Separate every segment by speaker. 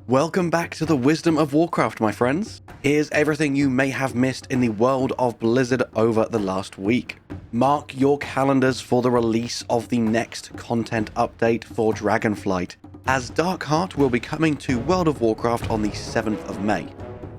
Speaker 1: Welcome back to the Wisdom of Warcraft, my friends. Here's everything you may have missed in the world of Blizzard over the last week. Mark your calendars for the release of the next content update for Dragonflight, as Darkheart will be coming to World of Warcraft on the 7th of May.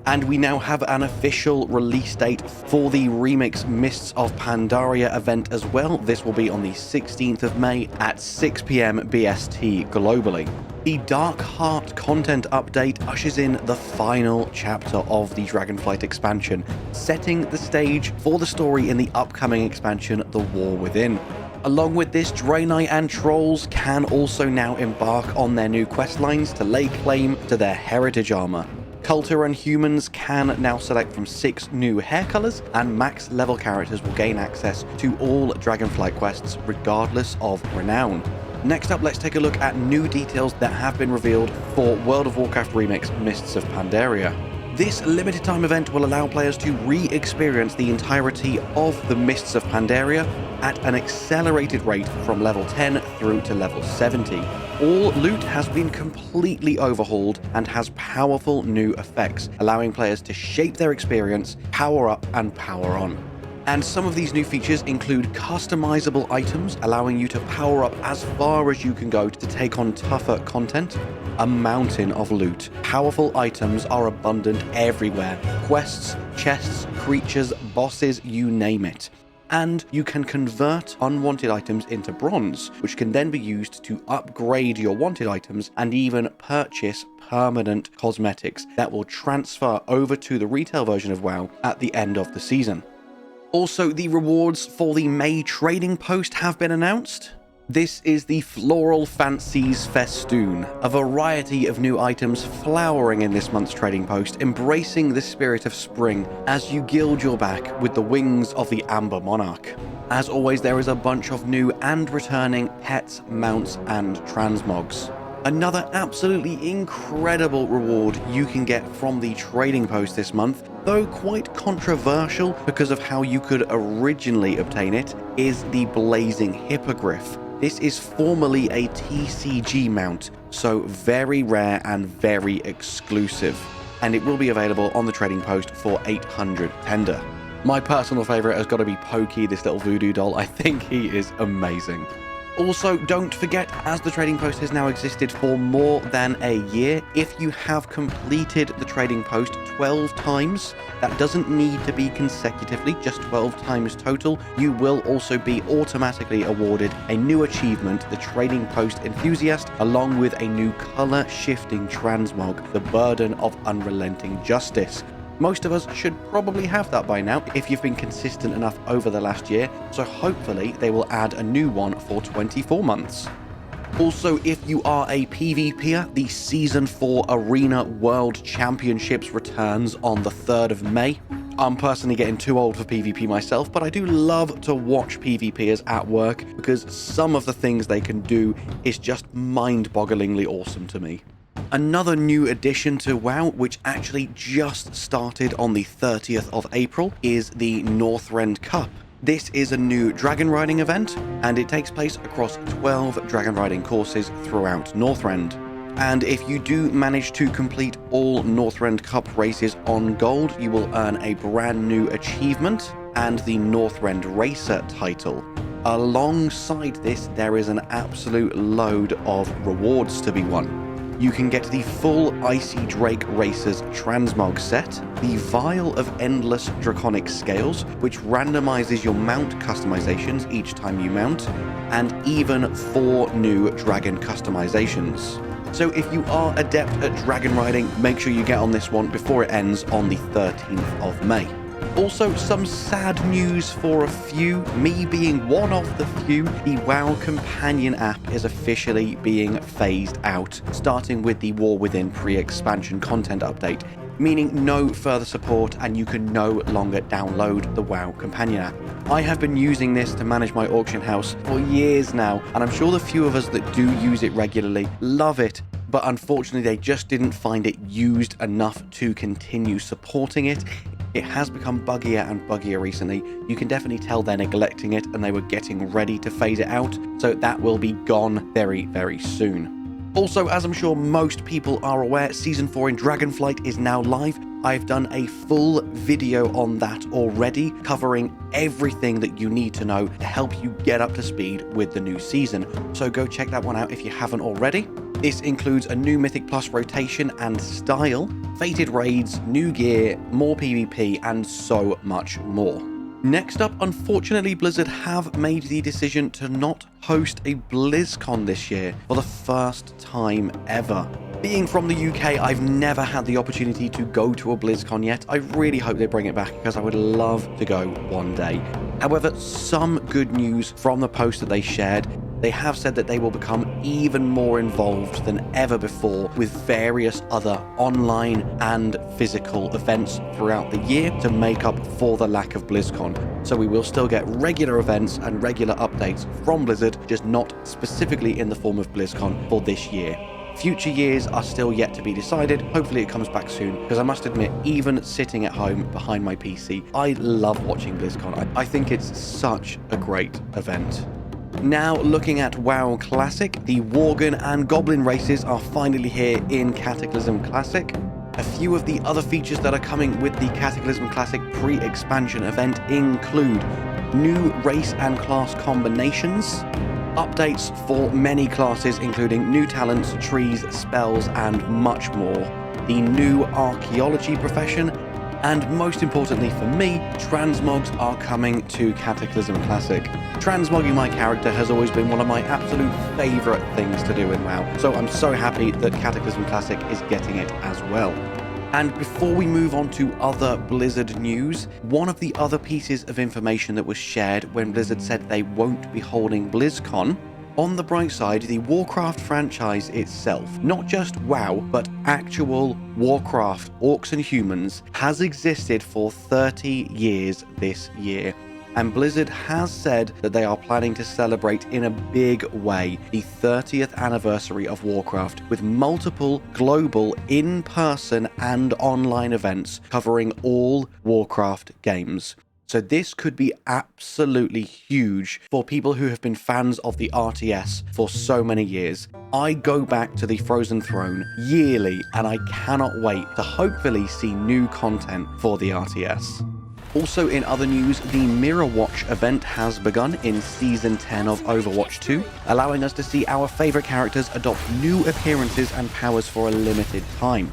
Speaker 1: And we now have an official release date for the Remix Mists of Pandaria event as well. This will be on the 16th of May at 6 PM BST globally. The Darkheart content update ushers in the final chapter of the Dragonflight expansion, setting the stage for the story in the upcoming expansion, The War Within. Along with this, Draenei and Trolls can also now embark on their new questlines to lay claim to their heritage armor. Culture and humans can now select from 6 new hair colors, and max level characters will gain access to all Dragonflight quests regardless of renown. Next up, let's take a look at new details that have been revealed for World of Warcraft Remix Mists of Pandaria. This limited time event will allow players to re-experience the entirety of the Mists of Pandaria at an accelerated rate from level 10 through to level 70. All loot has been completely overhauled and has powerful new effects, allowing players to shape their experience, power up and power on. And some of these new features include customizable items, allowing you to power up as far as you can go to take on tougher content. A mountain of loot. Powerful items are abundant everywhere. Quests, chests, creatures, bosses, you name it. And you can convert unwanted items into bronze, which can then be used to upgrade your wanted items and even purchase permanent cosmetics that will transfer over to the retail version of WoW at the end of the season. Also, the rewards for the May trading post have been announced. This is the Floral Fancies Festoon, a variety of new items flowering in this month's trading post, embracing the spirit of spring as you gild your back with the wings of the Amber Monarch. As always, there is a bunch of new and returning pets, mounts, and transmogs. Another absolutely incredible reward you can get from the trading post this month, though quite controversial because of how you could originally obtain it, is the Blazing Hippogriff. This is formerly a TCG mount, so very rare and very exclusive, and it will be available on the trading post for 800 tender. My personal favourite has got to be Pokey, this little voodoo doll. I think he is amazing. Also, don't forget, as the trading post has now existed for more than a year, if you have completed the trading post 12 times, that doesn't need to be consecutively, just 12 times total, you will also be automatically awarded a new achievement, the Trading Post Enthusiast, along with a new color-shifting transmog, the Burden of Unrelenting Justice. Most of us should probably have that by now if you've been consistent enough over the last year, so hopefully they will add a new one for 24 months. Also, if you are a PvPer, the Season 4 Arena World Championships returns on the 3rd of May. I'm personally getting too old for PvP myself, but I do love to watch PvPers at work because some of the things they can do is just mind-bogglingly awesome to me. Another new addition to WoW, which actually just started on the 30th of April, is the Northrend Cup. This is a new dragonriding event, and it takes place across 12 dragonriding courses throughout Northrend. And if you do manage to complete all Northrend Cup races on gold, you will earn a brand new achievement and the Northrend Racer title. Alongside this, there is an absolute load of rewards to be won. You can get the full Icy Drake Racers Transmog set, the Vial of Endless Draconic Scales, which randomizes your mount customizations each time you mount, and even 4 new dragon customizations. So if you are adept at dragon riding, make sure you get on this one before it ends on the 13th of May. Also, some sad news for a few, me being one of the few. The WoW Companion app is officially being phased out, starting with the War Within pre-expansion content update, meaning no further support and you can no longer download the WoW Companion app. I have been using this to manage my auction house for years now, and I'm sure the few of us that do use it regularly love it, but unfortunately they just didn't find it used enough to continue supporting it. It has become buggier and buggier recently. You can definitely tell they're neglecting it and they were getting ready to phase it out, so that will be gone very, very soon. Also, as I'm sure most people are aware, Season 4 in Dragonflight is now live. I've done a full video on that already, covering everything that you need to know to help you get up to speed with the new season. So go check that one out if you haven't already. This includes a new Mythic Plus rotation and style, fated raids, new gear, more PvP, and so much more. Next up, unfortunately, Blizzard have made the decision to not host a BlizzCon this year for the first time ever. Being from the UK, I've never had the opportunity to go to a BlizzCon yet. I really hope they bring it back because I would love to go one day. However, some good news from the post that they shared. They have said that they will become even more involved than ever before with various other online and physical events throughout the year to make up for the lack of BlizzCon. So we will still get regular events and regular updates from Blizzard, just not specifically in the form of BlizzCon for this year. Future years are still yet to be decided. Hopefully it comes back soon, because I must admit, even sitting at home behind my PC, I love watching BlizzCon. I think it's such a great event. Now, looking at WoW Classic, the Worgen and Goblin races are finally here in Cataclysm Classic. A few of the other features that are coming with the Cataclysm Classic pre-expansion event include new race and class combinations, updates for many classes including new talents, trees, spells, and much more, the new archaeology profession, and most importantly for me, transmogs are coming to Cataclysm Classic. Transmogging my character has always been one of my absolute favourite things to do in WoW, so I'm so happy that Cataclysm Classic is getting it as well. And before we move on to other Blizzard news, one of the other pieces of information that was shared when Blizzard said they won't be holding BlizzCon, on the bright side, the Warcraft franchise itself, not just WoW, but actual Warcraft Orcs and Humans, has existed for 30 years this year. And Blizzard has said that they are planning to celebrate in a big way the 30th anniversary of Warcraft with multiple global in-person and online events covering all Warcraft games. So this could be absolutely huge for people who have been fans of the RTS for so many years. I go back to the Frozen Throne yearly and I cannot wait to hopefully see new content for the RTS. Also in other news, the Mirror Watch event has begun in Season 10 of Overwatch 2, allowing us to see our favourite characters adopt new appearances and powers for a limited time.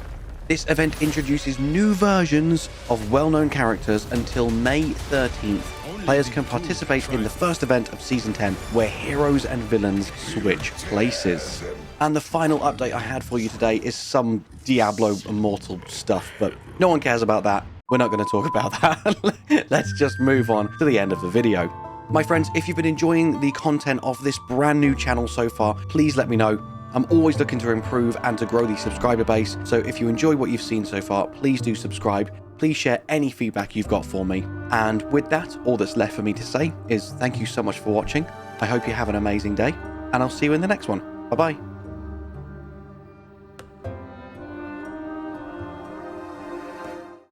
Speaker 1: This event introduces new versions of well-known characters until May 13th. Players can participate in the first event of Season 10, where heroes and villains switch places. And the final update I had for you today is some Diablo Immortal stuff, but no one cares about that. We're not going to talk about that. Let's just move on to the end of the video. My friends, if you've been enjoying the content of this brand new channel so far, please let me know. I'm always looking to improve and to grow the subscriber base, so if you enjoy what you've seen so far, please do subscribe. Please share any feedback you've got for me. And with that, all that's left for me to say is thank you so much for watching. I hope you have an amazing day, and I'll see you in the next one. Bye-bye.